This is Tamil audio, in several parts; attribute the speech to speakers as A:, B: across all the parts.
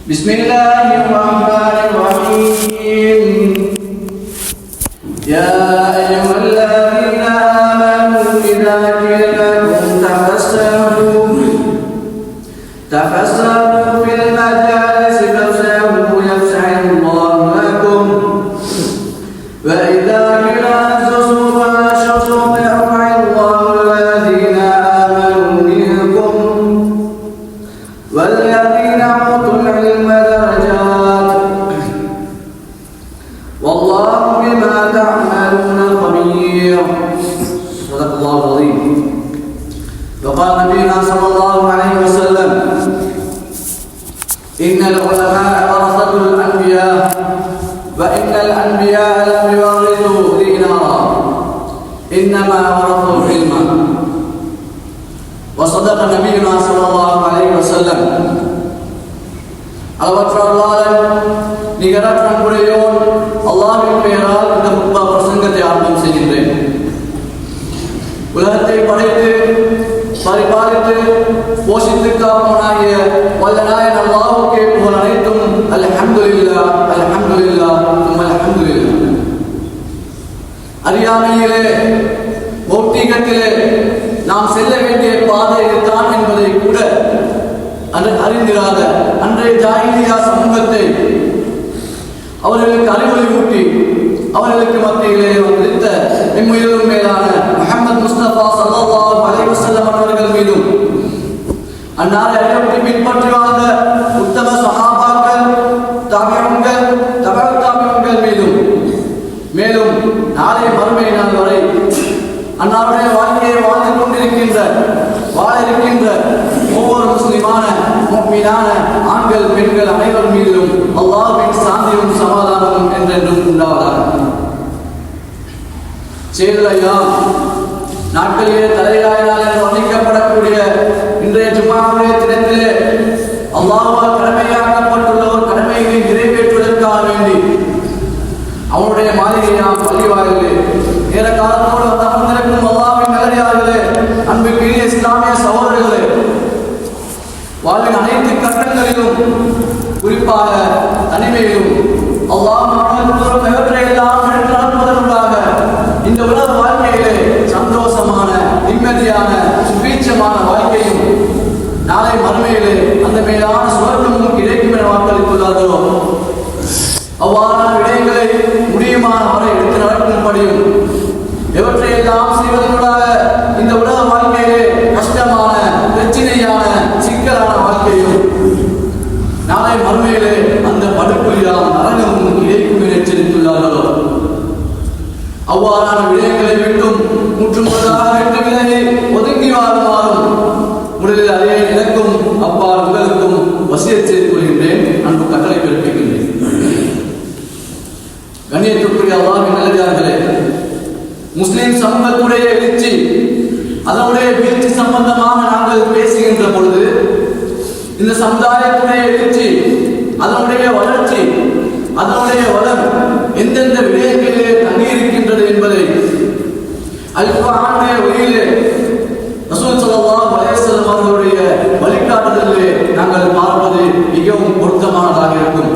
A: Bismillahirrahmanirrahim. Ya ayyuhalladzina amanu idza qila lakum tafassahu fil majalisi fafsahu yafsahillahu lakum wa idza qila ansusu fashsu yarfa'illahu alladhina amanu minkum walladhina utul ilma darajat wallahu bima ta'maluna khabir. Sadaqallahu azim. Wa qala nabiyuna sallallahu alaihi wasallam, innal ulama'a warathatul anbiya wa innal anbiya lam yuwarithu dinara innama warathu ilma. Wa sadaqa nabiyuna sallallahu alaihi wasallam. அளவற்ற அல்லாஹ் நிகரற்ற அன்புடையோன் அல்லாஹ்வின் பெயரால் இந்த குத்பா பிரசங்கத்தை ஆரம்பம் செய்கின்றேன். உலகத்தை படைத்து பரிபாலித்து போஷித்து காப்பவனாகிய வல்ல நாயன் அல்லாஹ்வுக்கே புகழ் அனைத்தும். அல்ஹம்துலில்லாஹ் அல்ஹம்துலில்லாஹ் அல்ஹம்துலில்லாஹ். அறியாமையிலே பௌத்திகத்திலே நாம் செல்ல வேண்டிய பாதை இதுதான் என்பதை கூட அறிந்திராத அன்றைய ஜாஹிலியா சமூகத்தை அவர்களுக்கு அறிவுரை ஊட்டி அவர்களுக்கு மத்தியிலே வந்திருந்த எம்முயிலும் மேலான முஹம்மது முஸ்தபா ஸல்லல்லாஹு அலைஹி வஸல்லம் அவர்கள் மீதும் அன்னாரை அறிவுரை பின்பற்றி வாழ்ந்த உத்தம சஹாபாக்கள் தாபிஊன்கள் தபஅத் தாபிஊன்கள் மீதும் மேலும் நாளை மறுமை நாள் வரை அன்னாருடைய வாழ்க்கையை வாழ்ந்து கொண்டிருக்கின்ற வாழ இருக்கின்ற ஒவ்வொரு முஸ்லிமான முஃமினான ஆண்கள் பெண்கள் அனைவர் மீதும் அல்லாஹ்வின் சாந்தியும் சமாதானமும் என்றென்றும் உண்டாவதாக. சேதுலையாம் நாட்களிலே தலையாயினால் என்று வர்ணிக்கப்படக்கூடிய இன்றைய ஜும்ஆவுடைய தினத்திலே அல்லாஹ்வால் கடமையாக்கப்பட்டுள்ள ஒரு கடமையை நிறைவேற்றுவதற்காக வேண்டி அவனுடைய மாளிகையாம் பள்ளிவாயிலே நேர காலத்தோடு வந்து அமர்ந்திருக்கும் அல்லாஹ்வின் நல்லடியார்களே, அன்புக்குரிய இஸ்லாமிய சகோதரர்களே, வாழ்வின் அனைத்து கட்டங்களிலும் குறிப்பாக தனிமையிலும் அல்லாஹ் எவற்றையெல்லாம் எடுத்து நடப்பதற்காக இந்த உலக வாழ்க்கையிலே சந்தோஷமான நிம்மதியான சுபீட்சமான வாழ்க்கையும் நாளை மறுமையிலே அந்த மேலான சுவர்க்கமும் கிடைக்கும் என வாக்களித்துள்ளார்களோ அவ்வாறான விடயங்களை முடியுமான வரை எடுத்து நடக்கும்படியும் எவற்றையெல்லாம் செய்வதற்காக இந்த உலக வாழ்க்கையிலே கஷ்டமான பிரச்சனையான சிக்கலான வாழ்க்கையும் நாளை மறுமையிலே அந்த படுகொலியாம் நரகமும் கிடைக்கும் என எச்சரித்துள்ளார்களோ அவ்வாறான விடயங்களை விட்டும் முற்றுமுழுதாக விட்டு விலகி ஒதுங்கி வாழுமாறும் முதலில் அதே எனக்கும் அப்பா உங்களுக்கும் வசியத் செய்து கொள்கின்றேன். அன்பு கட்டளை பிறப்பிக்கின்றேன். கண்ணியத்திற்குரிய அல்லாஹ்வின் நல்லடியார்களே, முஸ்லிம் சமூகத்துடைய எழுச்சி அதனுடைய வீழ்ச்சி சம்பந்தமாக நாங்கள் பேசுகின்ற பொழுது இந்த சமுதாயத்துடைய எழுச்சி அதனுடைய வளர்ச்சி அதனுடைய வளம் எந்தெந்த விடயங்களிலே தங்கியிருக்கின்றது என்பதை அல்-குர்ஆனுடைய வழியிலே ரசூல் ஸல்லல்லாஹு அலைஹி வஸல்லம் அவர்களுடைய வழிகாட்டுதலிலே நாங்கள் பார்ப்பது மிகவும் பொருத்தமானதாக இருக்கும்.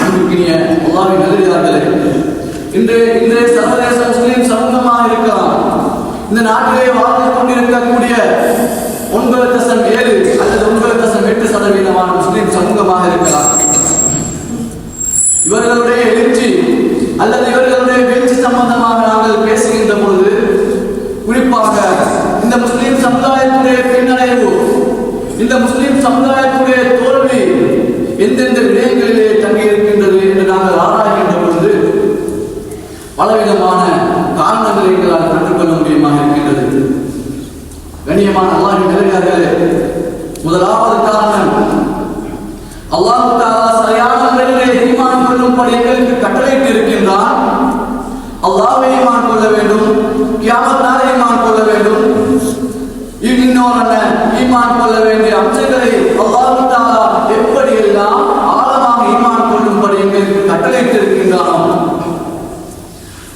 A: அன்புக்குரிய அல்லாஹ்வின் நல்லடியார்களே, இன்றைய சர்வதேச முஸ்லிம் சமூகமாக இருக்கலாம். இந்த நாட்டிலே வாழ்ந்து கொண்டிருக்கக்கூடிய 9.7 அல்லது 9.8% முஸ்லிம் சமூகமாக இருக்கலாம். இவர்களுடைய எழுச்சி அல்லது இவர்களுடைய வீழ்ச்சி சம்பந்தமாக நாங்கள் பேசுகின்ற பொழுது குறிப்பாக இந்த முஸ்லிம் சமுதாயத்துடைய பின்னடைவு, இந்த முஸ்லிம் சமுதாயத்துடைய தோல்வி எந்தெந்த விடயங்களிலே தங்கியிருக்கின்றது என்று நாங்கள் ஆராய்கின்ற பொழுது பலவிதமான காரணங்களை எங்களால் கற்றுக்கொள்ள முடியுமாக இருக்கின்றது. கண்ணியமான அல்லாஹ்வின் நல்லடியார்களே, முதலாவது காரணம் அல்லாஹ் தஆலா சரியான முறையிலே ஈமான் கொள்ளும்படி எங்களுக்கு கட்டளையிட்டு இருக்கின்றான். அல்லாஹ்வை ஈமான் கொள்ள வேண்டும், கியாமத் நாளை ஈமான் கொள்ள வேண்டும். இன்னொரு ஈமான் கொள்ள வேண்டிய அம்சங்களை அல்லாஹ் தஆலா எப்படியெல்லாம் ஆழமாக ஈமான் கொள்ளும்படி எங்களுக்கு கட்டளையிட்டு இருக்கின்றானோ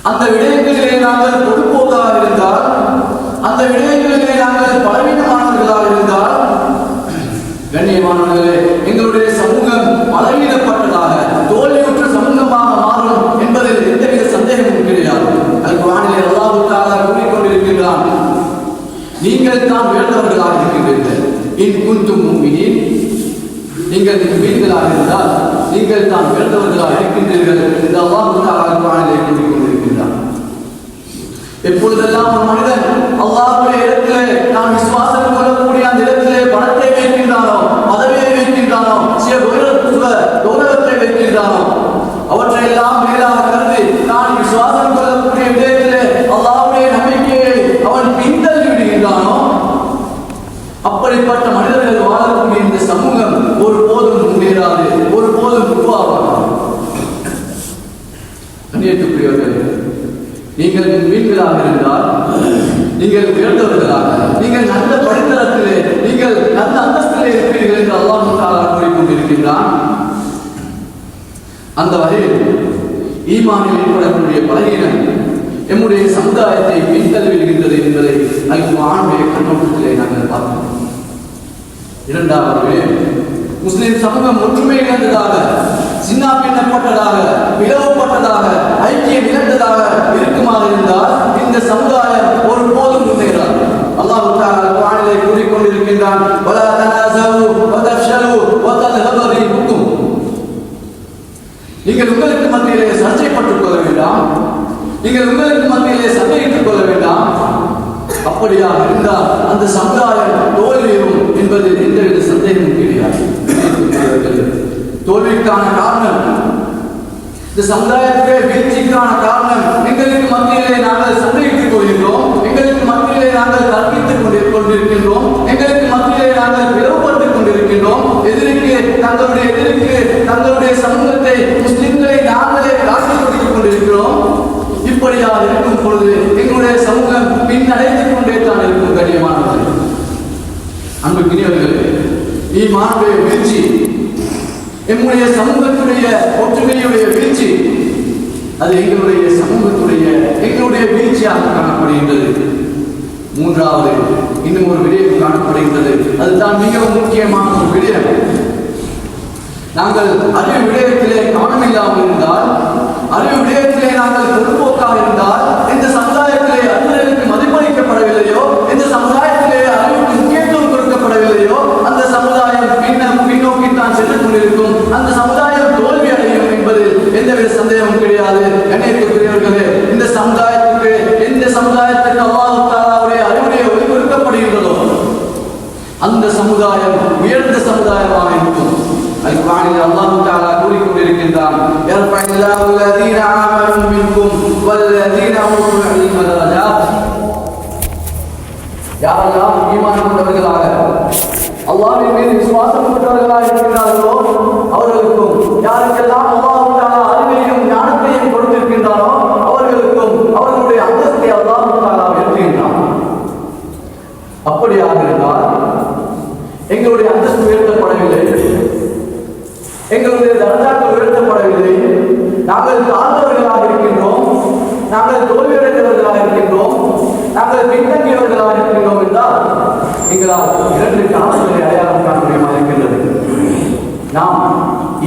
A: அந்த விடயங்களிலே நாங்கள் கொடுப்போதாக இருந்தால், அந்த விடயங்களிலே நாங்கள் பலவீனமானவர்களாக இருந்தால், கண்ணியமானவர்களே, எங்களுடைய நீங்கள் மீன்களாக இருந்தால் நீங்கள் தான் பிறந்தவர்களாக இருக்கின்றீர்கள் என்று அல்லாஹ் குர்ஆனிலே கூறிக்கொண்டிருக்கின்றார். எப்பொழுதெல்லாம் ஒரு மனிதன் அல்லாஹ்வுடைய இடத்திலே நான் விசுவாசம் கொள்ளக்கூடிய அந்த இடத்திலே பணத்தை வைக்கின்றானோ, பதவியை வைக்கின்றானோ, கௌரவத்தை வைக்கின்றானோ, அவற்றையெல்லாம் மேலாக கருதி நான் விசுவாசம் கொள்ளக்கூடிய விடயத்திலே அல்லாஹ்வுடைய நம்பிக்கையை அவன் பின்தள்ளி விடுகின்றானோ, அப்படிப்பட்ட மனிதர்கள் வாழக்கூடிய இந்த சமூகம் ஒருபோதும் முன்னேறாது, ஒருபோதும் உருவாகாது. கண்ணியத்துக்குரியவர்களே, நீங்கள் மீன்களாக இருந்தால், நீங்கள் உயர்ந்தவர்களாக, நீங்கள் நல்ல படித்தரத்திலே, நீங்கள் நல்ல அந்தஸ்திலே இருப்பீர்கள் என்று அல்லாஹ் தஆலா கூறிக்கொண்டிருக்கின்றான். அந்த வகையில் ஈமானில் ஏற்படக்கூடிய பலகீனம் நம்முடைய சமுதாயத்தை பின்தள்ளிவிடுகின்றது என்பதை அல்-குர்ஆனுடைய கண்ணோட்டத்திலே நாங்கள் பார்க்கிறோம். இரண்டாவது, முஸ்லிம் சமூகம் ஒற்றுமை இழந்ததாக, சின்ன பின்னப்பட்டதாக, பிளவுபட்டதாக, ஐக்கியம் இழந்ததாக இருக்குமாக இருந்தால் இந்த சமுதாயம் ஒருபோதும் முன்னேறாது. அல்லாஹ் தஆலா குர்ஆனிலே கூறிக்கொண்டிருக்கின்றான், வலா தனாஸவு வதஃஷலு வதல்ஹப ரீஹுக்கும். நீங்கள் உங்களுக்கு மத்தியிலே சர்ச்சைப்பட்டுக் கொள்ள வேண்டாம், நீங்கள் உங்களுக்கு மத்தியிலே சண்டையிட்டுக் கொள்ள வேண்டாம். அப்படியாக இருந்தால் அந்த சமுதாயம் தோல்வியும் என்பதில் எந்தவித சந்தேகமும் கிடையாது. தோல்விக்கான காரணம், இந்த சமுதாயத்திலே வீழ்ச்சிக்கான காரணம், எங்களுக்கு மத்தியிலே நாங்கள் சண்டையிட்டுக் கொள்கின்றோம், எங்களுக்கு மத்தியிலே நாங்கள் தர்க்கித்துக் கொண்டிருக்கின்றோம், எங்களுக்கு மத்தியிலே நாங்கள் பிளவுபட்டுக் கொண்டிருக்கின்றோம். எதிரிக்கு தங்களுடைய சமூகத்தை, முஸ்லிம்களை நாங்களே காட்டிக் கொடுத்துக் கொண்டிருக்கிறோம். இப்படியாக இருக்கும் பொழுது எங்களுடைய சமூகம் பின்னடைந்து கொண்டே தான் இருக்கும். கண்ணியமானவர்கள், அன்புக்குரியவர்களே, ஈமானுடைய வீழ்ச்சி, எங்களுடைய சமூகத்துடைய ஒற்றுமையுடைய வீழ்ச்சி, அது எங்களுடைய சமூகத்துடைய எங்களுடைய வீழ்ச்சியாக காணப்படுகின்றது. மூன்றாவது இன்னும் ஒரு விடயம் காணப்படுகின்றது. அதுதான் மிகவும் முக்கியமான ஒரு விடயம். நாங்கள் அறிவு விடயத்திலே கவனமில்லாமல் இருந்தால், அறிவு விடயத்திலே நாங்கள் பொறுப்போக்காக இருந்தால், இந்த சமுதாயத்திலே அறிஞர்களுக்கு மதிப்பளிக்கப்படவில்லையோ, இந்த சமுதாயத்திலே அறிவுக்கு முக்கியத்துவம் கொடுக்கப்படவில்லையோ, அந்த சமுதாயம் பின்னோக்கித்தான் சென்று கொண்டிருக்கும். அந்த சமுதாயம் தோல்வி அடையும் என்பதில் எந்தவித சந்தேகமும் கிடையாது. கண்ணியத்துக்குரியவர்களே, இந்த சமுதாயத்துக்கு, எந்த சமுதாயத்துக்கு அல்லாஹ் தஆலாவுடைய அறிவுடைய ஒளி கொடுக்கப்படுகின்றதோ அந்த சமுதாயம் உயர்ந்த சமுதாயமாக இருக்கும். அல்-குர்ஆனில் அல்லாஹ் தஆலா கூறிக்கொண்டிருக்கின்றான், யர்ஃபஇல்லாஹு அல்லதீன ஆமனூ மின்கும் வல்லதீன ஊதுல் இல்ம தரஜாத். யாரெல்லாம் ஈமான் கொண்டவர்களாக, அல்லாஹ்வின் மீது விசுவாசம் கொண்டவர்களாக இருக்கிறார்களோ அவர்களுக்கும், யாருக்கெல்லாம் அல்லாஹ் தஆலா அறிவையும் ஞானத்தையும் கொடுத்திருக்கின்றாரோ அவர்களுக்கும் அவர்களுடைய அந்தஸ்தை அல்லாஹ் தஆலா உயர்த்துகின்றான். அப்படியாக இருந்தால் எங்களுடைய அந்தஸ்து உயர்த்தப்படவில்லை, எங்களுடைய தரஜாக்கள் உயர்த்தப்படவில்லை, நாங்கள் தாழ்ந்தவர்களாக இருக்கின்றோம், நாங்கள் தோல்வியடைந்தவர்களாக இருக்கின்றோம், நாங்கள் பின்தங்கியவர்களாக இருக்கின்றோம் என்றால் எங்களால் இரண்டு காரணங்களை அடையாளம் காண முடியுமா இருக்கின்றது. நாம்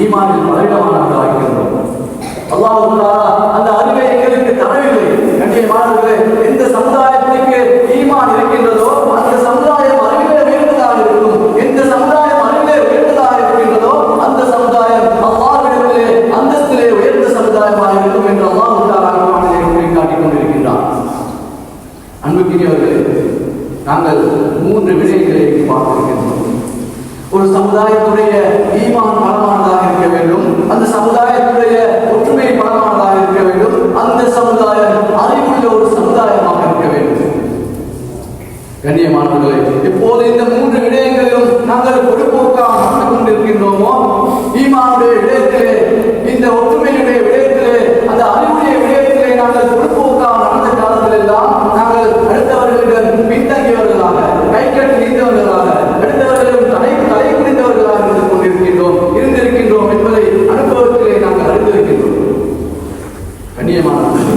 A: ஈமானில் பலவீனமானவர்களாக இருக்கின்றோம். அல்லாஹ் தஆலா அந்த அறிவை எங்களுக்கு தரவில்லை. கண்ணியமானவர்களே, எந்த சமுதாயத்திற்கு ஈமான் இருக்கின்றதோ அந்த சமுதாயம் அறிவிலே உயர்ந்ததாக இருக்கும். எந்த சமுதாயம் அறிவிலே உயர்ந்ததாக இருக்கின்றதோ அந்த சமுதாயம் அல்லாஹ்விடத்திலே அந்தஸ்திலே உயர்ந்த சமுதாயமாக இருக்கும் என்று அல்லாஹ் தஆலா குர்ஆனிலே காட்டிக் கொண்டிருக்கின்றார். அன்புக்குரியவர்களே, நாங்கள் மூன்று விடயங்களை பார்த்திருக்கின்றோம். ஒரு சமுதாயத்துடைய ஈமான் பலமானதாக இருக்க வேண்டும், அந்த சமுதாயத்துடைய ஒற்றுமை பலமானதாக இருக்க வேண்டும், அந்த சமுதாயம் அறிவுள்ள ஒரு சமுதாயமாக இருக்க வேண்டும். கண்ணியமானவர்களே, இப்போது இந்த மூன்று விடயங்களிலும் நாங்கள் பொறுப்போக்காக நடந்து கொண்டிருக்கின்றோமோ, ஈமானுடைய விடயத்திலே, இந்த ஒற்றுமையுடைய விடயத்திலே, அந்த அறிவுடைய விடயத்திலே நாங்கள் பொறுப்போக்காக நடந்த காலத்தில் எல்லாம் நாங்கள் அடுத்தவர்களிடம் பின்தங்கியவர்களாக, கை கட்டி நீந்தவர்களாக, அடுத்தவர்களிடம் தலை குனிந்தவர்களாக இருந்திருக்கின்றோம் என்பதை அனுபவத்திலே நாங்கள் அறிந்திருக்கின்றோம். கண்ணியமானவர்களே,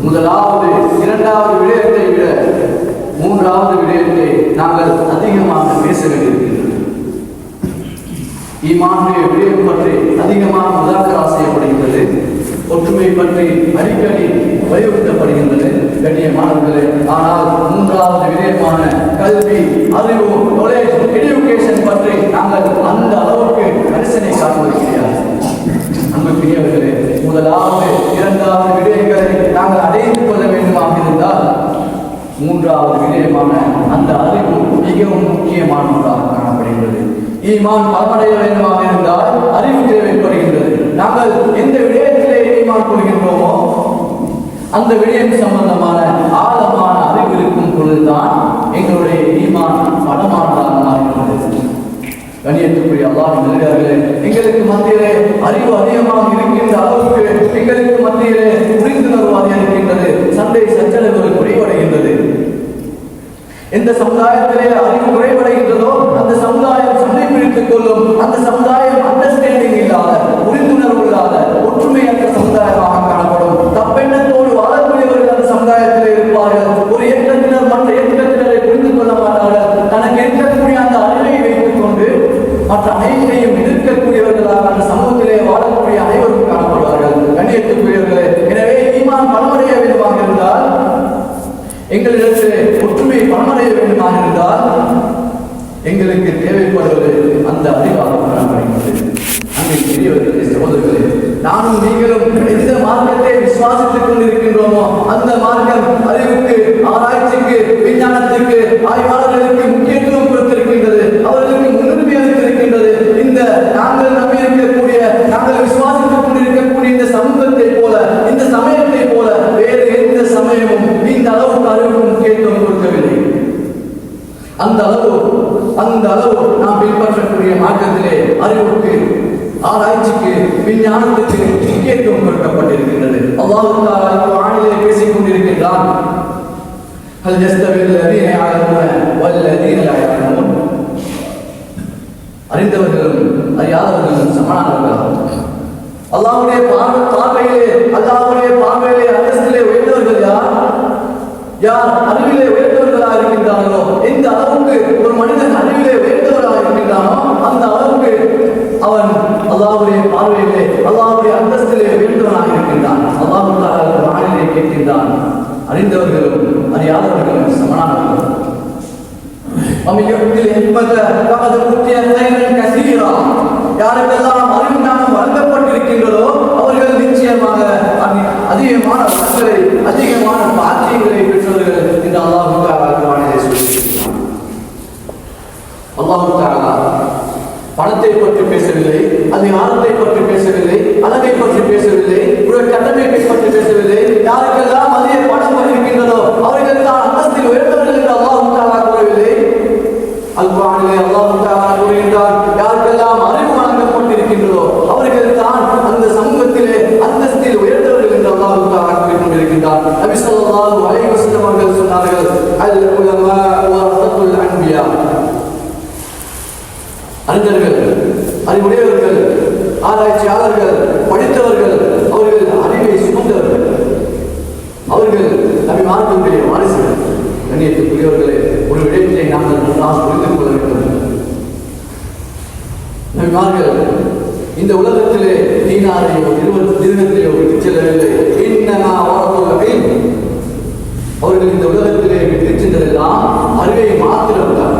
A: முதலாவது இரண்டாவது விடயத்தை விட மூன்றாவது விடயத்தை நாங்கள் அதிகமாக பேச வேண்டியிருக்கின்றோம். ஈமானுடைய விடயம் பற்றி அதிகமாக முதாக்கரா செய்யப்படுகின்றது, ஒற்றுமை பற்றி அடிக்கடி வலியுறுத்தப்படுகின்றது. கண்ணியமானவர்களே, ஆனால் மூன்றாவது விடயமான கல்வி, அறிவு, நாலேஜ், எஜுகேஷன் பற்றி நாங்கள் அந்த அளவுக்கு ஈமான் பலமடைய வேண்டுமாக இருந்தால் அறிவு தேவைப்படுகின்றது. நாங்கள் எந்த விடயத்திலே ஈமான் கொள்கின்றோமோ அந்த விடயம் சம்பந்தமான ஆழமான அறிவு இருக்கும் பொழுதுதான் எங்களுடைய ஈமான் பலமானதாக மாறுகிறது. கண்ணியத்துக்குரிய அல்லாஹ்வின் நல்லடியார்களே, எங்களுக்கு மத்தியிலே அறிவு அதிகமாக இருக்கின்ற அளவுக்கு எங்களுக்கு மத்தியிலே புரிந்துணர்வு அதிகம் இருக்கின்றது. சண்டை சச்சரவுகள் குறைவடைகின்றது. எந்த சமுதாயத்திலே அறிவு குறைவடைகின்றதோ அந்த சமுதாயம் சண்டை பிடித்துக் கொள்ளும். அந்த சமுதாயம் அண்டர்ஸ்டாண்டிங் இல்லாத, புரிந்துணர்வு இல்லாத, ஒற்றுமையற்ற சமுதாயமாக காணப்படும். தப்பெண்ணத்தோடு வாழக்கூடியவர்கள் அந்த சமுதாயத்தில் இருப்பார்கள். ஒரு இயக்கத்தினர் மற்ற இயக்கத்தினரை புரிந்து கொள்ள மாட்டார்கள். தனக்கு இருக்கக்கூடிய அந்த அறிவை வைத்துக் கொண்டு மற்ற அனைத்தையும் எதிர்க்கக்கூடியவர்களாக அந்த சமூகத்திலே வாழக்கூடிய அனைவரும் காணப்படுவார்கள். கண்ணியத்துக்குரியவர்களே, எனவே ஈமான் பலமடைய வேண்டுமாக இருந்தால், எங்களிடத்திலே ஒற்றுமை பலமடைய வேண்டுமாக இருந்தால் எங்களுக்கு தேவைப்படுவது அந்த அறிவாக காணப்படுகிறது. அங்கே பெரியவர்களே, சகோதரர்களே, நானும் நீங்களும் எந்த மார்க்கத்தை விசுவாசித்துக் கொண்டிருக்கின்றோமோ அந்த மார்க்கம் அறிவுக்கு, ஆராய்ச்சிக்கு, விஞ்ஞானத்துக்கு, ஆய்வாளர்களுக்கு முக்கியத்துவம் கொடுத்திருக்கின்றது. அவர்களுக்கு முன்னுரிமை அளித்திருக்கின்றது. இந்த நாங்கள் நம்பியிருக்கக்கூடிய, நாங்கள் விசுவாசித்துக் கொண்டிருக்கக்கூடிய இந்த சமூகத்தை போல, இந்த சமயத்தை போல வேறு எந்த சமயமும் இந்த அளவுக்கு அறிவுக்கு முக்கியத்துவம் கொடுக்கவில்லை. அந்த அளவு நாம் பின்பற்றக்கூடிய மார்க்கத்திலே அறிவுக்கு, ஆராய்ச்சிக்கு, விஞ்ஞானத்துக்கு முக்கியத்துவம் கொடுக்கப்பட்டிருக்கின்றது. அல்லாஹ் தஆலா குர்ஆனிலே பேசிக் கொண்டிருக்கின்றான். ஹல் யஸ்தவில் லதீன யஅலமூன வல்லதீன லா யஅலமூன். அறிந்தவர்களும் அறியாதவர்களும் சமமானவர்களா? அல்லாஹ்வுடைய பார்வையிலே அந்தஸ்திலே உயர்ந்தவர்கள் யார் அறிவிலே உயர்ந்தவர்களாக இருக்கின்றார்களோ, எந்த அளவுக்கு ஒரு மனிதன் அறிவிலே உயர்ந்தவராக இருக்கின்றானோ அந்த அளவுக்கு அவன் அல்லாஹ்வுடைய பார்வையிலே, அல்லாஹ்வுடைய அந்தஸ்திலே உயர்ந்தவனாக இருக்கின்றான். அல்லாஹ் தஆலா குர்ஆனிலே கேட்கின்றான், அறிந்தவர்களும் அறியாதவர்களும் சமமானவர்கள். யாருக்கெல்லாம் அறிவு ஞானம் வழங்கப்பட்டிருக்கின்றதோ அவர்கள் நிச்சயமாக அதிகமான வளங்களை, அதிகமான பாக்கியங்களை பெற்றவர்கள் என்று அல்லாஹ் தஆலா குர்ஆனிலே சொல்லியிருக்கிறார். அல்லாஹ் தஆலா பணத்தை பற்றி பேசவில்லை, அதிகாரத்தை பற்றி பேசவில்லை, அழகை பற்றி பேசவில்லை, ஒரு கட்டமைப்பை பற்றி பேசவில்லை. யாருக்கெல்லாம் அதிக பணம் இருக்கின்றதோ அவர்கள் தான் அந்தஸ்தில் உயர்ந்தவர்கள் என்று அல்லாஹ் தஆலா கூறவில்லை. அல்-குர்ஆனிலே அல்லாஹ் தஆலா கூறுகின்றார், யாருக்கெல்லாம் அறிவு வழங்கப்பட்டிருக்கின்றதோ அவர்கள் தான் அந்த சமூகத்திலே அந்தஸ்தில் உயர்ந்தவர்கள் என்று அல்லாஹ் தஆலா கூறிக்கொண்டிருக்கின்றார். நபி ஸல்லல்லாஹு அலைஹி வஸல்லம் அவர்கள் சொன்னார்கள், அல் உலமா வரஸத்துல் அன்பியா. அறிஞர்கள், அறிவுடையவர்கள், ஆராய்ச்சியாளர்கள், படித்தவர்கள், அவர்கள் அறிவை சுமந்தவர்கள், அவர்கள் நபிமார்களுடைய வாரிசுகள். கண்ணியத்துக்குரியவர்களே, ஒரு விடயத்தை நாங்கள் நன்றாக புரிந்து கொள்ள வேண்டும். நபிமார்கள் இந்த உலகத்திலே தீனாரையோ திருநத்தையோ விட்டுச் செல்லவில்லை. இன்னமா வரத்துல் இல்ம். அவர்கள் இந்த உலகத்திலே விட்டுச் சென்றதெல்லாம் அறிவை மாத்திரம்தான்.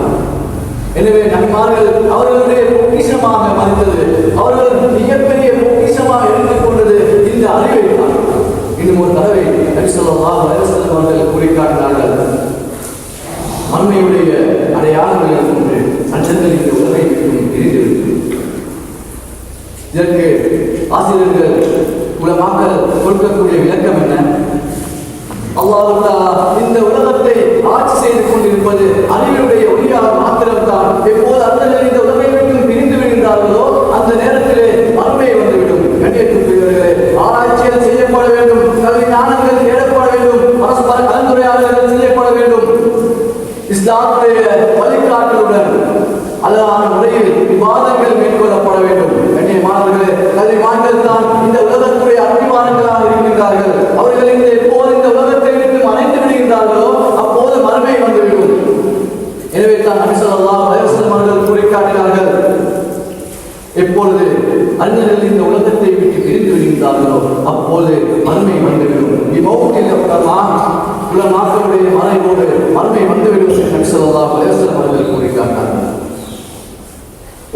A: எனவே நபிமார்கள் அவர்களுடைய பொக்கிஷமாக மதித்தது, அவர்கள் மிகப்பெரிய பொக்கிஷமாக எடுத்துக் கொண்டது இந்த அறிவை தான். இன்னும் ஒரு தடவை நபி ஸல்லல்லாஹு அலைஹி வஸல்லம் அவர்கள் கூறிக்காட்டினார்கள், மண்மையுடைய அடையாளங்களில் ஒன்று அச்சங்கள் இந்த உலகை விட்டு பிரிந்திருக்கும். இதற்கு ஆசிரியர்கள், உலமாக்கள் கொடுக்கக்கூடிய விளக்கம் என்ன? அல்லாஹ் தஆலா இந்த உலகத்தை ஆட்சி செய்து கொண்டிருப்பது அறிவுடைய ஒளியாக மாத்திரம்தான். எப்போது அந்தர்கள் இந்த உலகை விட்டு பிரிந்து விடுகிறார்களோ அந்த நேரத்திலே மறுமை வந்துவிடும். கண்ணியத்துக்குரியவர்களே, ஆராய்ச்சிகள் செய்யப்பட வேண்டும், கல்வி ஞானங்கள் தேடப்பட வேண்டும், பரஸ்பர கலந்துரையாடல்கள் செய்யப்பட வேண்டும். இஸ்லாமுடைய வழிகாட்டலுடன் அழகான முறையில் விவாதங்கள் மேற்கொள்ளப்பட வேண்டும். கண்ணியமானவர்களே, கல்விமான்கள் தான் இந்த உலகத்துடைய அபிமானங்களாக இருக்கின்றார்கள். அவர்கள் எப்போது இந்த உலகத்தை விட்டு மறைந்து விடுகின்றார்களோ அப்போது மறுமை வந்துவிடும். எனவே தான் நபி ஸல்லல்லாஹு அலைஹி வஸல்லம் அவர்கள் கூறிக்காட்டினார்கள், எப்பொழுது அறிஞர்கள் இந்த உலகத்தை விட்டு பிரிந்து விடுகின்றார்களோ அப்போது மறுமை வந்துவிடும். உலமாக்களுடைய மறைவோடு மறுமை வந்துவிடும் என்று நபி ஸல்லல்லாஹு அலைஹி வஸல்லம் அவர்கள் கூறிக்காட்டினார்கள்.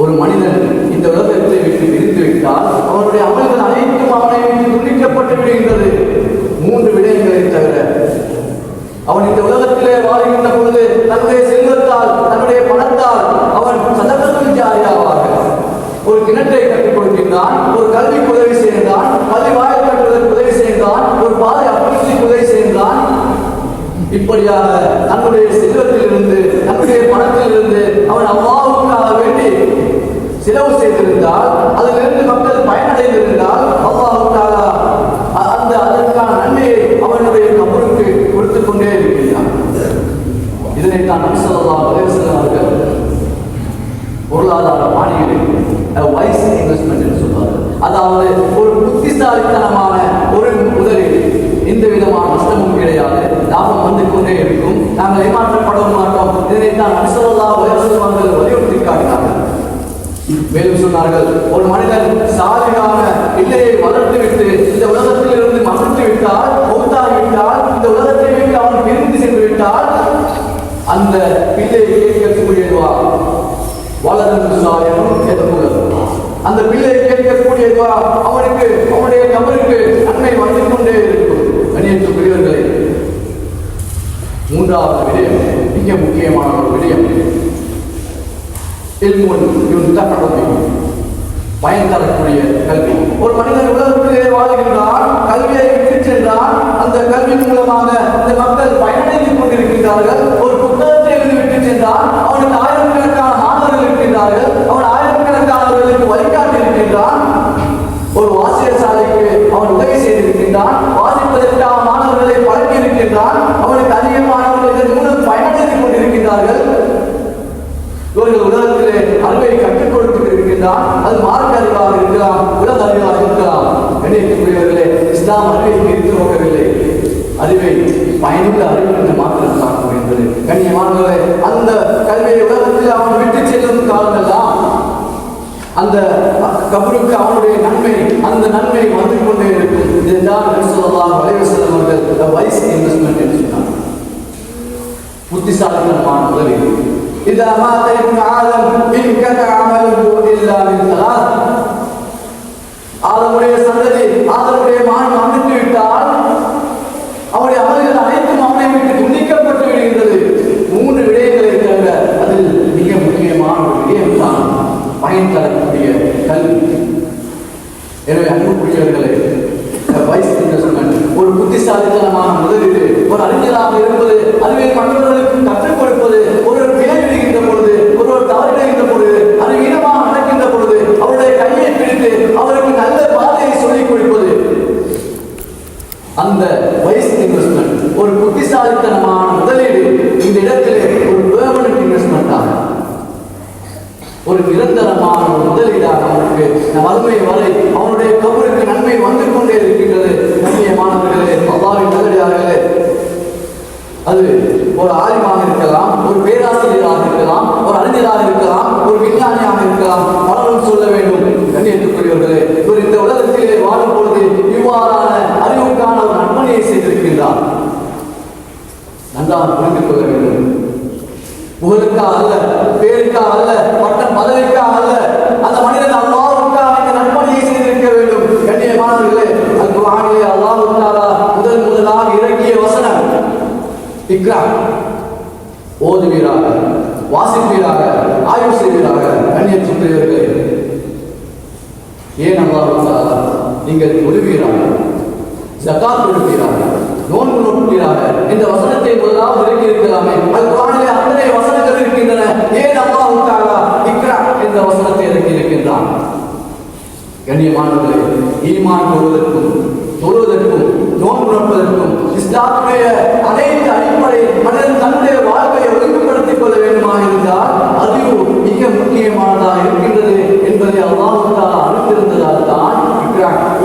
A: ஒரு மனிதன் இந்த உலகத்தை விட்டு பிரிந்து விட்டால் அவனுடைய அமல்கள் அனைத்தும் அவனை விட்டு துண்டிக்கப்பட்டு விடுகின்றது. 3 விடயங்களை தவிர. அவன் இந்த உலகத்திலே வாழ்கின்ற பொழுது தன்னுடைய செல்வத்தால், தன்னுடைய பணத்தால் அவன் சதகத்துல் ஜாரியாவாக ஒரு கிணற்றை கற்றுக் கொடுக்கின்றான், ஒரு கல்விக்கு உதவி செய்கின்றான், பள்ளி வாயில் கட்டுவதற்கு உதவி செய்கின்றான், ஒரு பாதை அபிவிருத்திக்கு உதவி செய்கின்றான். இப்படியாக தன்னுடைய செல்வத்திலிருந்து தன்னுடைய பணத்திலிருந்து அவன் அல்லாஹ்வுக்காக வேண்டி செலவு செய்திருந்தால், அதிலிருந்து மக்கள் பயனடைந்திருந்தால் அல்லாஹ்வுக்காக அதற்கான நன்மையை அவனுடைய கபருக்கு கொடுத்துக் கொண்டே இருக்கின்றான். இதனைத்தான் நபி ஸல்லல்லாஹு அலைஹி வஸல்லம் அவர்கள் பொருளாதார மானியங்களில் வைஸ் இன்வெஸ்ட்மெண்ட் என்று சொல்வார்கள். அதாவது ஒரு புத்திசாலித்தனமான ஒரு முதலீடு, எந்த விதமான நஷ்டமும் கிடையாது, லாபம் வந்து கொண்டே இருக்கும், நாங்கள் ஏமாற்றப்படவும் மாட்டோம். இதனைத்தான் நபி ஸல்லல்லாஹு அலைஹி வஸல்லம் அவர்கள் வலியுறுத்தி காட்டினார்கள். மேலும் சொன்னார்கள், ஒரு மனிதன் சாலிகான பிள்ளையை வளர்த்துவிட்டு இந்த உலகத்தில் இருந்து மறைத்து விட்டால், மௌத்தாகிவிட்டால், இந்த உலகத்தை விட்டு அவன் பிரிந்து சென்று விட்டால், அந்த பிள்ளையை கேட்கக்கூடியதுவா வளர்ந்து சாயம் அந்த பிள்ளையை கேட்கக்கூடியதுவா அவனுக்கு அவனுடைய கபருக்கு நன்மை வந்து கொண்டே இருக்கும். கண்ணியத்துக்குரியவர்களே, மூன்றாவது விடயம், மிக முக்கியமான ஒரு விடயம், பயன் தரக்கூடிய கல்வி. ஒரு மனிதன் உலகத்திலே வாழ்கின்றான், கல்வியை விட்டு சென்றான், அந்த கல்வி மூலமாக இந்த மக்கள் பயனடைந்து கொண்டிருக்கின்றார்கள். ஒரு புத்தகத்தை எழுதி விட்டு சென்றான், அவனுக்கு ஆயிரக்கணக்கான மாணவர்கள் இருக்கின்றார்கள், அவன் ஆயிரக்கணக்கானவர்களுக்கு வழிகாட்டி இருக்கின்றான். ஒரு வாசியர் சாலைக்கு அவன் உதவி செய்திருக்கின்றான், வாசிப்பதற்கான மாணவர்களை பழக்கி இருக்கின்றான், அவனுக்கு அதிகமானவர்கள் இதன் மூலம் பயனடைந்து கொண்டிருக்கின்றார்கள். இவர்கள் உலகத்திலே அறிவை கற்றுக் கொடுத்து இருக்கின்றான். அது மார்க்க அறிவாக இருக்கலாம், உலக அறிவாக இருக்கலாம். கண்ணியத்துக்குரியவர்களே, இஸ்லாம் அறிவை பிரித்து நோக்கவில்லை, அறிவை பயனுள்ள அறிவு என்று மாற்றம் பார்க்க என்பது. கண்ணியமானவர்களே, அந்த கல்வியை உலகத்தில் அவன் விட்டு செல்லும் காலமெல்லாம் அந்த கபருக்கு அவனுடைய நன்மை, அந்த நன்மை வந்து கொண்டே இருக்கும். இதுதான் நபி ஸல்லல்லாஹு அலைஹி வஸல்லம் அவர்கள் வைஸ் இன்வெஸ்ட்மெண்ட் என்று சொன்னார். புத்திசாலித்தனமான முதலீடு. إذا مات ابن آدم انقطع عمله إلا من ثلاث. ஆதமுடைய சந்ததி, ஆதமுடைய மகன் மரணித்து விட்டால் அவருடைய அமல்கள் அனைத்தும் அவனை விட்டு துண்டிக்கப்பட்டு விடுகின்றது. மூன்று விடயங்களை தவிர அதில் மிக முக்கியமான ஒரு விடயம் தான் பயன் தரக்கூடிய கல்வி. எனவே அன்புக்குரியவர்களே, வைஸ் இன்வெஸ்ட்மெண்ட், ஒரு புத்திசாலித்தனமான முதலீடு, ஒரு அறிஞராக இருப்பது, அறிவை மற்றவர்களுக்கு கற்றுக் கொடுப்பது, ஒரு விளைவிடுகின்ற பொழுது, ஒருவர் தவறிடுகின்ற பொழுது, அறிவீனமாக நடக்கின்ற பொழுது அவருடைய கையை பிடித்து அவருக்கு நல்ல பாதையை சொல்லிக் கொடுப்பது, அந்த வைஸ் இன்வெஸ்ட்மெண்ட், ஒரு புத்திசாலித்தனமான முதலீடு. இந்த இடத்திலே ஒரு பெர்மனன்ட் இன்வெஸ்ட்மெண்ட் ஆகும், ஒரு நிரந்தரமான ஒரு முதலீடாக அவனுக்கு வறுமை வரை அவனுடைய கபருக்கு நன்மை வந்து கொண்டே இருக்கின்றது. கண்ணியமானவர்களே, அல்லாஹ்வின் நல்லடியார்களே, அது ஒரு ஆலிமாக இருக்கலாம், ஒரு பேராசிரியராக இருக்கலாம், ஒரு அறிஞராக இருக்கலாம், ஒரு விஞ்ஞானியாக இருக்கலாம், பலரும் சொல்ல வேண்டும். கண்ணியத்துக்குரியவர்களே, இவர் இந்த உலகத்திலே வாழும் பொழுது இவ்வாறான அறிவுக்கான ஒரு நன்மையை செய்திருக்கின்றார். நன்றாக புரிந்து கொள்ள வேண்டும். புகழுக்காக அல்ல, பேருக்காக அல்ல, பட்டம் பதவிக்காக அல்ல, அந்த மனிதன் அல்லாஹ்வுக்காக இந்த நன்மையை செய்திருக்க வேண்டும். கண்ணியமானவர்களே, அல் குர்ஆனிலே அல்லாஹ் தஆலா முதலாக இறக்கிய வசனம் இக்ரா, ஓதுவீராக, வாசிப்பீராக, ஆய்வு செய்வீராக. கண்ணியத்துக்குரியவர்களே, ஏன் அல்லாஹ் தஆலா நீங்கள் தொழுவீராக, ஜகாத் கொடுப்பீராக, நோன்பு நோட்பீராக இந்த வசனத்தை முதலாவது இறக்கி இருக்கலாமே. அல் குர்ஆனிலே அத்தனை வசனங்கள் இருக்கின்றன. ஏன் அல்லாஹ் தஆலா இக்ரா என்ற வசனத்தை இறக்கி இருக்கின்றான்? கண்ணியமானவர்களே, ஈமான் கொள்வதற்கும், தொழுவதற்கும், நோன்பு நோட்பதற்கும் இஸ்லாமுடைய அனைத்து அடிப்படை மனிதன் தன்னுடைய வாழ்க்கையை ஒழுங்குபடுத்திக் கொள்ள வேண்டுமாக இருந்தால் அறிவு மிக முக்கியமானதாக இருக்கின்றது என்பதை அல்லாஹ் தஆலா அறிந்திருந்ததால் தான்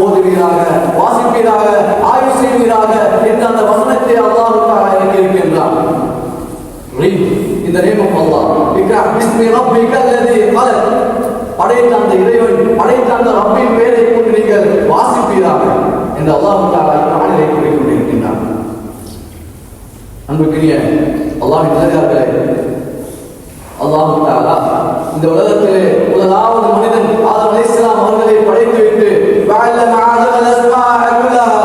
A: ஓதுவீராக, வாசிப்பீராக, ஆய்வு செய்வீராக என்ற அந்த வசனத்தை அல்லாஹ் தஆலா இறக்கி இருக்கின்றான். இந்த நேம் ஆஃப் அல்லாஹ், இக்ரா பிஸ்மி ரப்பிக்கல் லதீ கலக், படைத்த அந்த இறைவன், படைத்த அந்த ரப்பின் பெயரை கொண்டு நீங்கள் வாசிப்பீராக என்று அல்லாஹ் தஆலா குர்ஆனிலே கூறிக்கொண்டிருக்கின்றான். அன்புக்குரிய அல்லாஹ்வின் நல்லடியார்களே, அல்லாஹ் தஆலா இந்த உலகத்திலே முதலாவது மனிதன் ஆதம் அலைஹிஸ்ஸலாம் அவர்களை படைத்துவிட்டு வஅல்லம ஆதம அல்-அஸ்மாஅ குல்லஹா,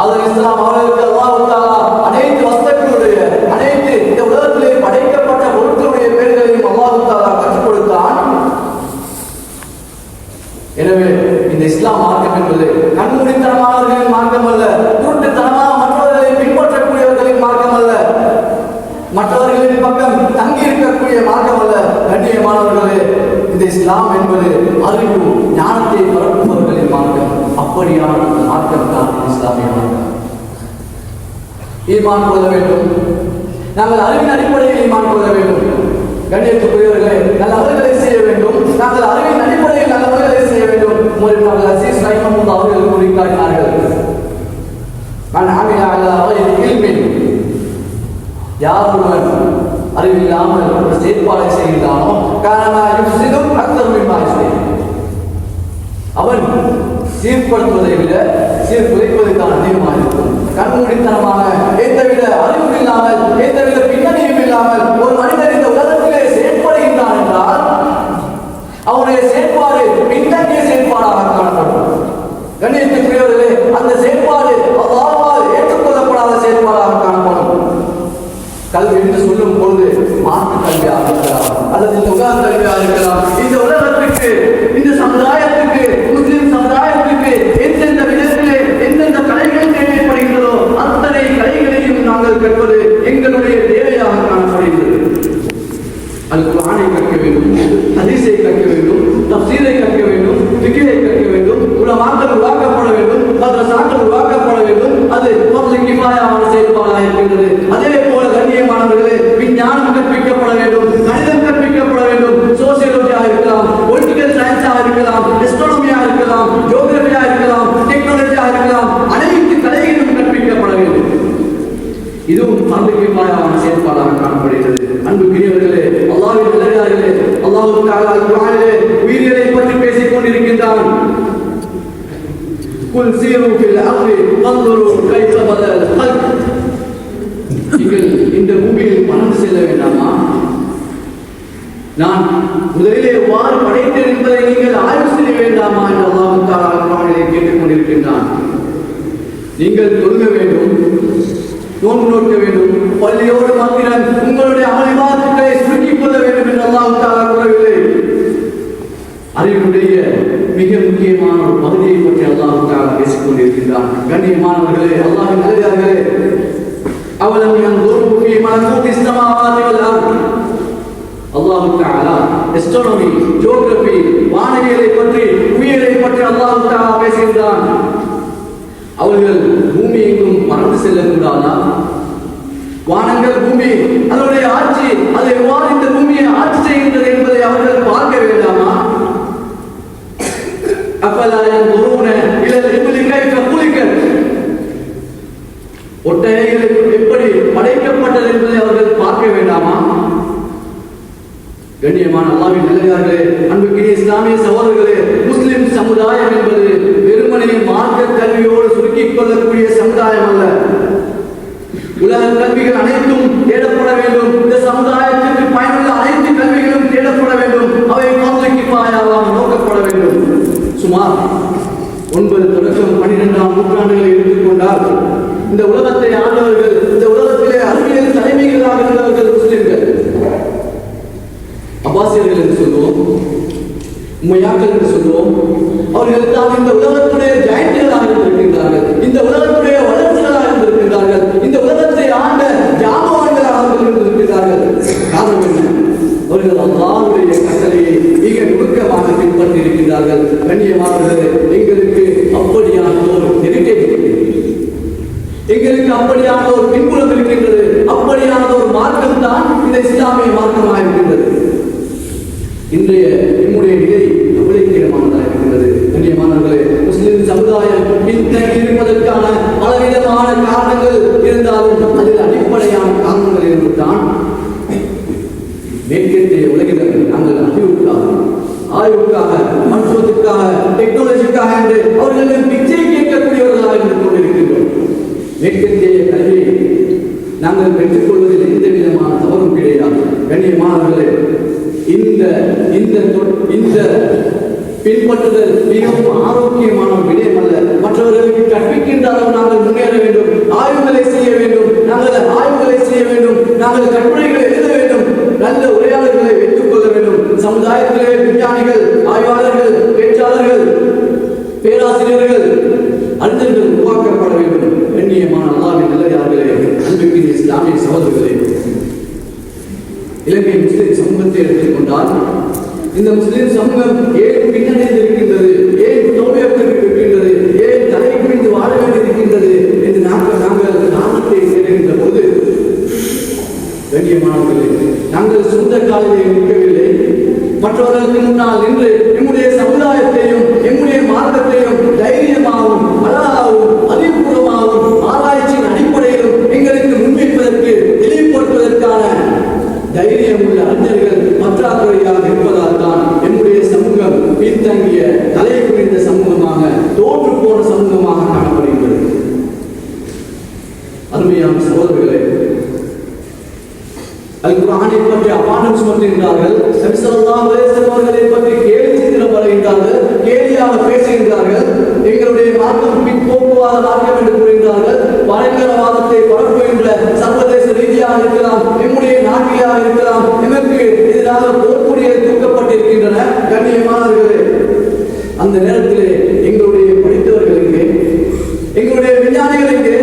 A: ஆதம் அலைஹிஸ்ஸலாம் அவர்களுக்கு அல்லாஹ் தஆலா அனைத்து வஸ்துக்களுடைய, அனைத்து இந்த உலகத்திலே படைக்கப்பட்ட பொருட்களுடைய பெயர்களையும் அல்லாஹ் தஆலா கற்றுக் கொடுத்தான். எனவே இந்த இஸ்லாம் மார்க்கம் என்பது கண்மூடித்தனமானவர்களின் மார்க்கம் அல்ல, குருட்டுத்தனமாக மற்றவர்களை பின்பற்றக்கூடியவர்களின் மார்க்கம் அல்ல, மற்றவர்களின் பக்கம் தங்கி இருக்கக்கூடிய மார்க்கம் அல்ல. கண்ணியமானவர்களே, இந்த இஸ்லாம் என்பது அறிவு ஞானத்தை பரப்புபவர்களின் மார்க்கம். அப்படியான மார்க்கம் தான் இஸ்லாமிய மார்க்கம். ஈமான் கொள்ள வேண்டும், நாங்கள் அறிவின் அடிப்படையில் ஈமான் கொள்ள வேண்டும். கண்ணியத்துக்குரியவர்களே, நல்லவர்களை செய்ய வேண்டும், நாங்கள் அறிவின் அடிப்படையில் நல்லவர்களை செய்ய வேண்டும். உமர் அசீஸ் ரஹிமஹுல்லாஹ் அவர்கள் குறிப்பிட்டார்கள், மன் அமில அலா கைரி இல்மின், யார் ஒருவன் அறிவில்லாமல் ஒரு செயற்பாடை செய்கிறானோ காரணமா யுஃப்ஸிது அக்ஸர் மிம்மா யுஸ்லிஹ், அவன் சீர்படுத்துவதை விட சீர்குலைப்பதற்கான அதிகமாக இருக்கும். கண்மூடித்தனமாக எந்தவித அறிவும் இல்லாமல் எந்தவித பின்னணியும் இல்லாமல் ஒரு மனிதன் இந்த உலகத்திலே செயற்படுகின்றான் என்றால் அவனுடைய செயற்பாடு பின்தங்கிய செயற்பாடாக காணப்படும். கண்ணியத்துக்குரியவர்களே, அந்த செயற்பாடு அல்லாஹ்வால் ஏற்றுக்கொள்ளப்படாத செயற்பாடாக காணப்படும். கல்வி என்று சொல்லும் பொழுது மாற்று கல்வியாக இருக்கலாம், அல்லது இந்த உலக கல்வியாக இருக்கலாம். இந்த உலகத்திற்கு, இந்த சமுதாயத்துக்கு, முஸ்லிம் சமுதாயத்துக்கு எந்தெந்த விதத்திலே எந்தெந்த கலைகள் தேவைப்படுகிறதோ அத்தனை கலைகளையும் நாங்கள் கற்பது எங்களுடைய தேவையாக காணப்படுகிறது. அது குர்ஆனை கற்க வேண்டும், ஹதீஸை கற்க வேண்டும், தஃசீரை கற்க வேண்டும், ஃபிக்ஹை கற்க வேண்டும், உலமாக்கள் உருவாக்கப்பட வேண்டும், மதரசாக்கள் உருவாக்கப்பட வேண்டும். அது ஃபர்து கிஃபாயாவான செயல்பாடாக இருக்கின்றது. அதே போல கண்ணியமானவர்களே, விஞ்ஞானம் கற்பிக்கப்பட வேண்டும், கணிதம் கற்பிக்கப்பட வேண்டும், சோசியாலஜியாக இருக்கலாம், பொலிட்டிக்கல் சயின்ஸாக இருக்கலாம், அஸ்ட்ரானமியாக இருக்கலாம், ஜியோகிராஃபியாக இருக்கலாம், டெக்னாலஜியாக இருக்கலாம், அனைத்து கலைகளும் கற்பிக்கப்பட வேண்டும். இதுவும் ஃபர்து கிஃபாயாவான செயல்பாடாக காணப்படுகிறது. அன்புக்குரியவர்களே, அல்லாஹ்வின் நல்லடியார்களே, அல்லாஹ் தஆலா குர்ஆனிலே உயிர்களை பற்றி பேசிக் கொண்டிருக்கின்றான். குல் சீரு ஃபில் அர்தி வன்துரு கைஃப பதல் ஹல்க், நீங்கள் இந்த பூமியில் பறந்து செல்ல வேண்டாமா? நான் முதலிலே எவ்வாறு படைத்தேன் என்பதை நீங்கள் ஆய்வு செய்ய வேண்டாமா என்று அல்லாஹ் தஆலா குர்ஆனிலே கேட்டுக் கொண்டிருக்கின்றான். நீங்கள் தொழுக வேண்டும், நோன்பு நோக்க வேண்டும், பள்ளியோடு மாத்திரம் உங்களுடைய அமல் இபாதத்துக்களை சுருக்கிக் கொள்ள வேண்டும் என்று அல்லாஹ் தஆலா கூறவில்லை. அறிவுடைய மிக முக்கியமான ஒரு பகுதியை பற்றி அல்லாஹ் தஆலா பேசிக் கொண்டிருக்கின்றான். கண்ணியமானவர்களே, அல்லாஹ்வின் நல்லடியார்களே, அவலம் யன்துரு ஃபீ மலகூத்திஸ் ஸமாவாதி வல் அர்த், அல்லாஹ் தஆலா அஸ்ட்ரானமி, ஜியோகிராஃபி, வானியலை பற்றி, புவியியலை பற்றி அல்லாஹ் தஆலா பேசுகின்றான். அவர்கள் பூமி எங்கும் பறந்து செல்லக்கூடாதா? வானங்கள், பூமி, அதனுடைய ஆட்சி, அது எவ்வாறு இந்த பூமியை ஆட்சி செய்கின்றது என்பதை அவர்கள் பார்க்க வேண்டாமா? அஃபலா யன்துரூன இலல் இப்லி கைஃப குலிகத், ஒட்டகைகள் எப்படி படைக்கப்பட்டது என்பதை அவர்கள் பார்க்க வேண்டாமா? கண்ணியமான அல்லாஹ்வின் நல்லடியார்களே, அன்புக்குரிய இஸ்லாமிய சகோதரர்களே, முஸ்லிம் சமுதாயம் என்பது வெறுமனே மார்க்க கல்வியோடு சுருக்கிக் கொள்ளக்கூடிய சமுதாயம் அல்ல. உலக கல்விகள் அனைத்தும் தேடப்பட வேண்டும். இந்த சமுதாயத்திற்கு பயனுள்ள அனைத்து கல்விகளும் தேடப்பட வேண்டும். அவை ஃபர்து கிஃபாயாவாக நோக்கப்பட வேண்டும். சுமார் 9 தொடக்கம் 12ஆம் நூற்றாண்டுகளை எடுத்துக்கொண்டால் இந்த உலகத்தை ஆண்டவர்கள், இந்த உலகத்திலே அறிவியல் தலைமைகளாக இருந்தவர்கள் முஸ்லிம்கள். அப்பாசியர்கள் என்று சொல்லுவோம், உம்மையாக்கள் என்று சொல்லுவோம். அவர்கள் தான் இந்த உலகத்துடைய ஜாயின்ட்களாக இருந்திருக்கின்றார்கள், இந்த உலகத்துடைய வளர்ச்சிகளாக இருந்திருக்கின்றார்கள், இந்த உலகத்தை ஆண்ட ஜாமவான்களாக இருந்திருக்கிறார்கள். காரணம் என்ன? அவர்கள் அல்லாஹ்வுடைய கட்டளையை மிக நுணுக்கமாக பின்பற்றி இருக்கின்றார்கள். கண்ணியமானவர்களே, எங்களுக்கு அப்படியான ஒரு நெருக்கடி, எங்களுக்கு அப்படியான ஒரு பின்புலம் இருக்கின்றது. அப்படியான ஒரு மார்க்கம் தான் இந்த இஸ்லாமிய மார்க்கமாக இருக்கின்றது. இன்றைய நம்முடைய நிலை கவலைக்கிடமானதாக இருக்கின்றது. கண்ணியமானவர்களே, முஸ்லிம் சமுதாயம் பின்தங்கி இருப்பதற்கான பலவிதமான காரணங்கள் இருந்தாலும் அதில் அடிப்படையான காரணங்கள் இருந்துதான் மேற்கத்திய உலகில் நாங்கள் ஆய்வுக்காக, மருத்துவத்துக்காக, டெக்னாலஜிக்காக என்று அவர்களிடம் பிச்சை கேட்கக்கூடியவர்களாக இருந்து கொண்டிருக்கின்றோம். மேற்கத்திய கல்வியை நாங்கள் பெற்றுக்கொள்வதில் எந்த விதமான தவறும் கிடையாது. கண்ணியமானவர்களே, இந்த பின்பற்றுதல் மிகவும் ஆரோக்கியமான ஒரு விடயம் அல்ல. மற்றவர்களுக்கு கற்பிக்கின்ற அளவு நாங்கள் முன்னேற வேண்டும், ஆய்வுகளை செய்ய வேண்டும், நாங்கள் கட்டுரைகளை எழுத வேண்டும், நல்ல உரையாளர்களை வைத்துக் கொள்ள வேண்டும். சமுதாயத்திலே விஞ்ஞானிகள், ஆய்வாளர்கள், பேச்சாளர்கள் என்றால் இந்த முஸ்லிம் சமூகம் ஏன் பின்னடைந்திருக்கின்றது, ஏன் தோல்வியற்றிருக்கின்றது, ஏன் தலை குனிந்து வாழ வேண்டியிருக்கின்றது என்று நாங்கள் நாமத்தை கேட்கின்ற போது கண்ணியமானவர்களே, நாங்கள் சொந்த காலிலே நிற்கவில்லை. மற்றவர்களுக்கு முன்னால் நின்று நம்முடைய சமுதாயத்தையும் நம்முடைய மார்க்கத்தையும் தைரியமாகவும் அழகாகவும் அறிவுபூர்வமாகவும் ஆராய்ச்சியின் அடிப்படையிலும் எங்களுக்கு முன்வைப்பதற்கு தெளிவுபடுத்துவதற்கான தைரியம் உள்ள அறிஞர்கள் பற்றாக்குறையாக இருப்பதால் தான் என்னுடைய சமூகம் பின்தங்கிய தலை குனிந்த சமூகமாக தோற்று போன சமூகமாக காணப்படுகிறது. அருமையான சகோதரர்களே, அல்-குர்ஆனை பற்றி அபாண்டம் சொல்கின்றார்கள். நபி ஸல்லல்லாஹு அலைஹி வஸல்லம் அவர்களை பற்றி கேலி சித்திரம் வரைகின்றார்கள், கேலியாக பேசுகின்றார்கள். எங்களுடைய மார்க்கம் பிற்போக்குவாத மார்க்கம் என்று கூறுகின்றார்கள். பயங்கரவாதத்தை பரப்புகின்ற சர்வதேச ரீதியாக இருக்கலாம், நம்முடைய நாட்டிலாக இருக்கலாம், எமக்கு எதிராக போர்க்குடிகள் தூக்கப்பட்டிருக்கின்றன. கண்ணியமானவர்களே, அந்த நேரத்திலே எங்களுடைய படித்தவர்கள் எங்கே, எங்களுடைய விஞ்ஞானிகள் எங்கே,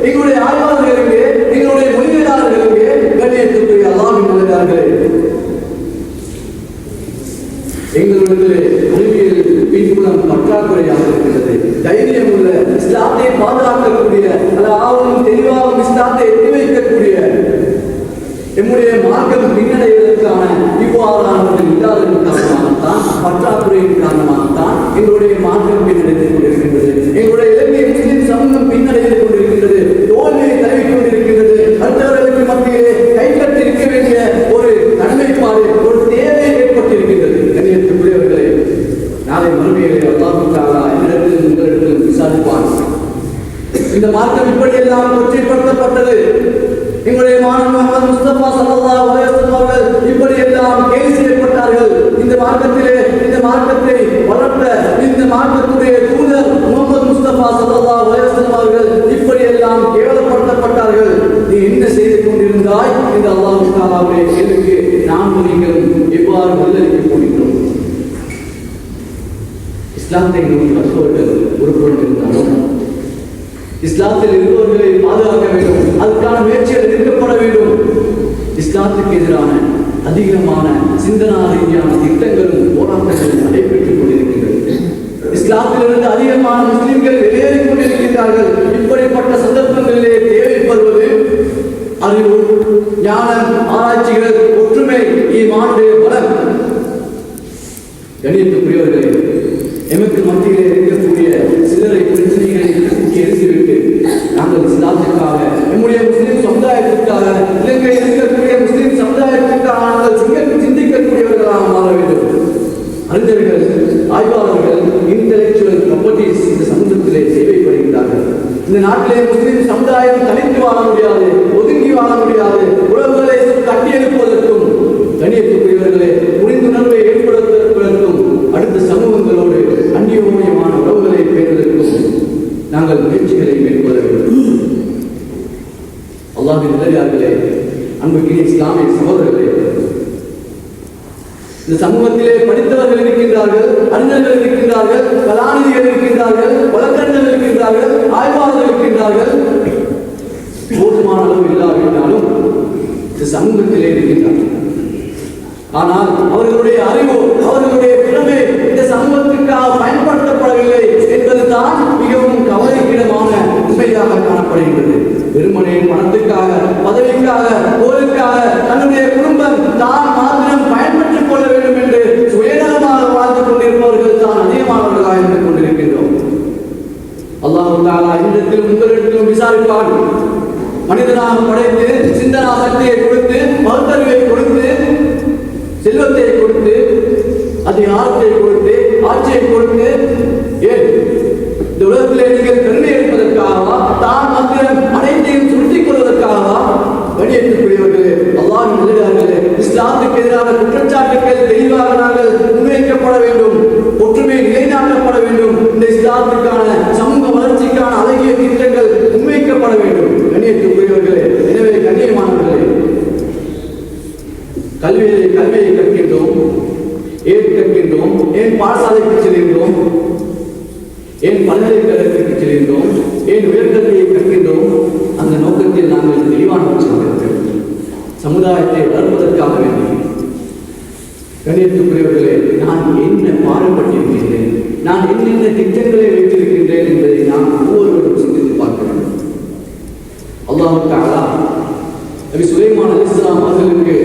A: எங்களுடைய ஆய்வாளர்கள் எங்கே, எங்களுடைய மொழியியலாளர்கள் எங்கே? கண்ணியத்துக்குரிய அல்லாஹ்வின் நல்லடியார்களே, எங்களுடைய அறிவியல் பின்புலம் பற்றாக்குறையாக இருக்கிறது. தைரியம் உள்ள இஸ்லாத்தை பாதுகாக்கக்கூடிய, அதாவது தெளிவாகவும் இஸ்லாத்தை எட்டி வைக்கக்கூடிய நம்முடைய மார்க்கம் பின்னடைவதற்கான இவ்வாறானவர்கள் இல்லாததன் காரணமாகத்தான், பற்றாக்குறையின் காரணமாகத்தான் எங்களுடைய மார்க்கம் பின்னடைந்து கொண்டிருக்கின்றது. எங்களுடைய இலங்கை முஸ்லிம் சமூகம் பின்னடைந்து கொண்டிருக்கின்றது, தோல்வியை தழுவிக் கொண்டிருக்கின்றது. அடுத்தவர்களுக்கு மத்தியிலே கைகட்டிருக்க வேண்டிய ஒரு நன்மைப்பாடு, ஒரு தேவை ஏற்பட்டிருக்கின்றது. கண்ணியத்துக்குரியவர்களே, நாளை மறுமையிலே அல்லாஹ் தஆலா என்னிடத்திலும் உங்களிடத்திலும் விசாரிப்பான். இந்த மார்க்கம் இப்படியெல்லாம் கொச்சைப்படுத்தப்பட்டது, எங்களுடைய மாணவன் முஹம்மது முஸ்தபா ஸல்லல்லாஹு அலைஹி வஸல்லம் அவர்கள் இப்படியெல்லாம் கேலி செய்யப்பட்டார்கள். இந்த மார்க்கத்தை வளர்த்த இந்த மார்க்கத்துடைய தூதர் முஹம்மது முஸ்தபா ஸல்லல்லாஹு அலைஹி வஸல்லம் அவர்கள் இப்படியெல்லாம் கேவலப்படுத்தப்பட்டார்கள். நீ என்ன செய்து கொண்டிருந்தாய் இந்த அல்லாஹ் தஆலாவுடைய கேள்விக்கு நாம் நீங்களும் எவ்வாறு பதிலளிக்க போகிறோம்? இஸ்லாத்தை நோக்கி வருபவர்கள் ஒருபுறம் இருந்தாலும் இஸ்லாத்தில் இருப்பவர்களை பாதுகாக்க வேண்டும், அதற்கான முயற்சிகள் எடுக்கப்பட வேண்டும். இஸ்லாத்துக்கு எதிரான அதிகமான சிந்தனா ரீதியான திட்டங்களும் போராட்டங்களும் நடைபெற்றுக் கொண்டிருக்கின்றது. இஸ்லாத்திலிருந்து அதிகமான முஸ்லிம்கள் வெளியேறிக் கொண்டிருக்கின்றார்கள். இப்படிப்பட்ட சந்தர்ப்பங்களிலே தேவைப்படுவது அறிவு, ஞானம், ஆராய்ச்சிகள், ஒற்றுமை, ஈமானுடைய பலம். கண்ணியத்துக்குரியவர்களே, எமக்கு மத்தியிலே இருக்கக்கூடிய சிலரை பிரச்சனைகளை எரிந்துவிட்டு நாங்கள் இஸ்லாத்திற்காக, நம்முடைய முஸ்லிம் சமுதாயத்திற்காக, இலங்கையில் இருக்கக்கூடிய முஸ்லிம் சமுதாயத்திற்காக நாங்கள் சிந்திக்கக்கூடியவர்களாக மாற வேண்டும். அறிஞர்கள், ஆய்வாளர்கள், இன்டெலெக்சுவல் ப்ராப்பர்ட்டிஸ் இந்த சமூகத்திலே தேவைப்படுகிறார்கள். இந்த நாட்டிலே முஸ்லிம் சமுதாயம் தனித்து வாழ முடியாது, ஒதுங்கி வாழ முடியாது. உறவுகளை கட்டி எழுப்புவதற்கும், கண்ணியத்துக்குரியவர்களே, புரிந்துணர்வை ஏற்படுத்துவதற்கும், அடுத்த சமூகங்களோடு அந்நியோன்யமான உறவுகளை பேணுவதற்கும் நாங்கள் முயற்சிகளை மேற்கொள்ள வேண்டும். அல்லாஹ்வின் நல்லடியார்களே, அன்புக்குரிய இஸ்லாமிய சகோதரர்களே, இந்த சமூகத்திலே படித்தவர்கள் இருக்கின்றார்கள், அறிஞர்கள் இருக்கின்றார்கள், கலாநிதிகள் இருக்கின்றார்கள், வழக்கறிஞர்கள் இருக்கின்றார்கள், ஆய்வாளர்கள் இருக்கின்றார்கள். போதுமான அளவு இல்லாவிட்டாலும் இந்த சமூகத்திலே இருக்கின்றார்கள். ஆனால் அவர்களுடைய அறிவு, அவர்களுடைய திறமை இந்த சமூகத்திற்காக பயன்படுத்தப்படவில்லை என்பதுதான் மிகவும் கவலைக்கிடமான உண்மையாக காணப்படுகின்றது. வெறுமனே பணத்துக்காக, பதவிக்காக, போருக்காக தன்னுடைய குடும்பம் தான் மாத்திரம் பயன்பெற்றுக் கொள்ள வேண்டும் என்று சுயநலமாக வாழ்ந்து கொண்டிருப்பவர்கள் தான் அதிகமானவர்களாக இருந்து கொண்டிருக்கின்றோம். அல்லாஹ் தஆலா இடத்திலும் உங்களிடத்திலும் விசாரிப்பான். மனிதனாக படைத்து சிந்தனா சக்தியை கொடுத்து, பகுத்தறிவை கொடுத்து, செல்வத்தை கொடுத்து, அதிகாரத்தை கொடுத்து, ஆட்சியை கொடுத்து, ஏன் இந்த உலகத்திலே நீங்கள் பெருமை எடுப்பதற்காகவா, தான் மாத்திரம் அனைத்தையும் சுருட்டிக் கொள்வதற்காகவா? கண்ணியத்துக்குரியவர்களே, அல்லாஹ்வின் நல்லடியார்களே, இஸ்லாத்துக்கு எதிரான குற்றச்சாட்டுகள் தெளிவாக நாங்கள் முன்வைக்கப்பட வேண்டும். ஒற்றுமை நிலைநாட்டப்பட வேண்டும். இந்த இஸ்லாத்துக்கான சமூக வளர்ச்சிக்கான அழகிய திட்டங்கள் முன்வைக்கப்பட வேண்டும். கண்ணியத்துக்குரியவர்களே, எனவே கண்ணியமானவர்களே, கல்வியை கற்கின்றோம், ஏன் கற்கின்றோம், ஏன் பாடசாலைக்கு செல்கின்றோம், ஏன் பல்கலைக்கழகத்திற்கு செல்கின்றோம், ஏன் உயர்கல்வியை கற்கின்றோம்? அந்த நோக்கத்தில் நாங்கள் தெளிவான சமுதாயத்தை வளர்ப்பதற்காக வேண்டும். கணியத்துக்குரியவர்களே, நான் என்ன பாடுபட்டிருக்கின்றேன், நான் என்னென்ன திட்டங்களை வைத்திருக்கின்றேன் என்பதை நாம் ஒவ்வொருவரும் சிந்தித்து பார்க்க வேண்டும். அல்லாஹ் தஆலா நபி சுலைமான் அலைஹிஸ்ஸலாம் அவர்களுக்கு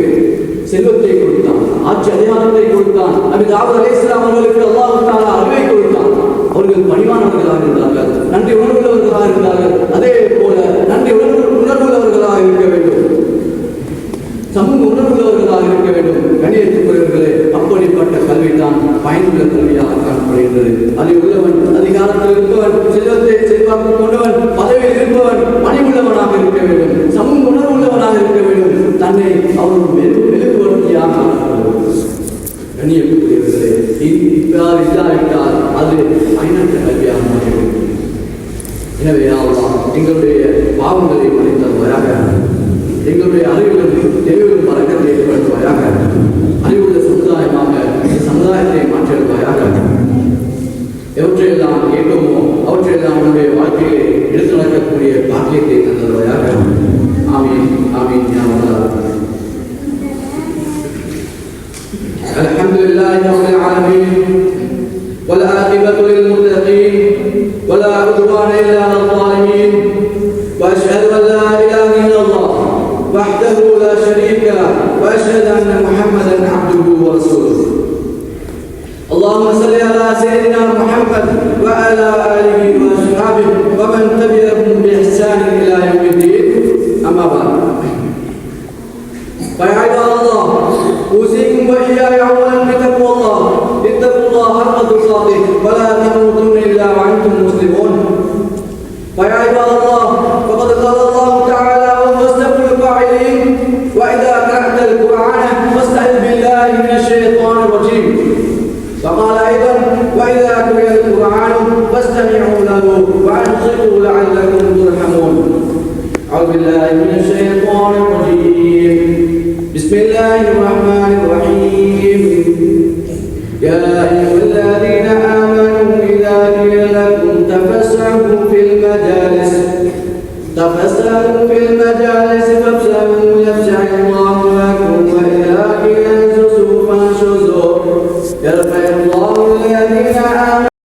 A: செல்வத்தை கொடுத்தான், ஆட்சி அதிகாரத்தை கொடுத்தான். நபி தாவூத் அலைஹிஸ்ஸலாம் அவர்களுக்கு அல்லாஹ் தஆலா அறிவை கொடுத்தான். அவர்கள் பணிவானவர்களாக இருந்தார்கள், நன்றி உணர்வுள்ளவர்களாக இருந்தார்கள். அதே போல நன்றி உணர்வுள்ளவர்களாக இருக்க வேண்டும், சமூக உணர்வுள்ளவர்களாக இருக்க வேண்டும். கணியத்துக்குரியவர்களே, அப்படிப்பட்ட கல்விதான் பயனுள்ள கல்வியாக காணப்படுகின்றது. அதில் உள்ளவன், அதிகாரத்தில் இருப்பவன், செல்வத்தை செல்வாக்கு கொண்டவன், பதவியில் இருப்பவன் பணிவுள்ளவனாக இருக்க வேண்டும், சமூக உணர்வுள்ளவனாக இருக்க வேண்டும். தன்னை அவர் மெழுகுவர்த்தியாக கணியத்துக்குரியவர்களே, இவ்வாறு இல்லாவிட்டால் அது பயனற்ற கல்வியாக மாறிவிடும். எனவே அல்லாஹ் எங்களுடைய பாவங்களை மன்னித்தருவாயாக, எங்களுடைய அறிவுடன் தெளிவுடன் பழக்கத்தை ஏற்படுத்துவாயாக, அறிவுள்ள சமுதாயமாக இந்த சமுதாயத்தை மாற்றிடுவாயாக. எவற்றையெல்லாம் கேட்போமோ அவற்றையெல்லாம் நம்முடைய வாழ்க்கையை எடுத்து நடக்கக்கூடிய பாக்கியத்தை தந்தருவாயாக. ஆமீன் ஆமீன் யா அல்லாஹ். அல்ஹம்துலில்லாஹி ரப்பில் ஆலமீன் والعاقبة للمتقين ولا عدوان إلا على الظالمين وأشهد أن لا إله إلا الله وحده لا شريك له وأشهد أن محمدا عبده ورسوله. اللهم صل على سيدنا محمد وعلى آله وأصحابه ومن تبعهم بإحسان إلى يوم الدين. أما بعد، فيا عباد الله، أوصيكم وإياي أولا بتقوى الله. اتقوا الله حق تقاته ولا تموتن إلا وأنتم مسلمون. فيا عباد الله، فقد قال الله تعالى وهو أصدق القائلين: وإذا قرأت القرآن فاستعذ بالله من الشيطان الرجيم. وقال أيضا: وإذا قرئ القرآن فاستمعوا له وأنصتوا لعلكم ترحمون. أعوذ بالله من الشيطان الرجيم. بسم الله الرحمن الرحيم. يا أيها الذين آمنوا إذا قيل لكم تفسحوا في المجالس فافسحوا يفسح الله لكم، وإذا قيل انشزوا فانشزوا يرفع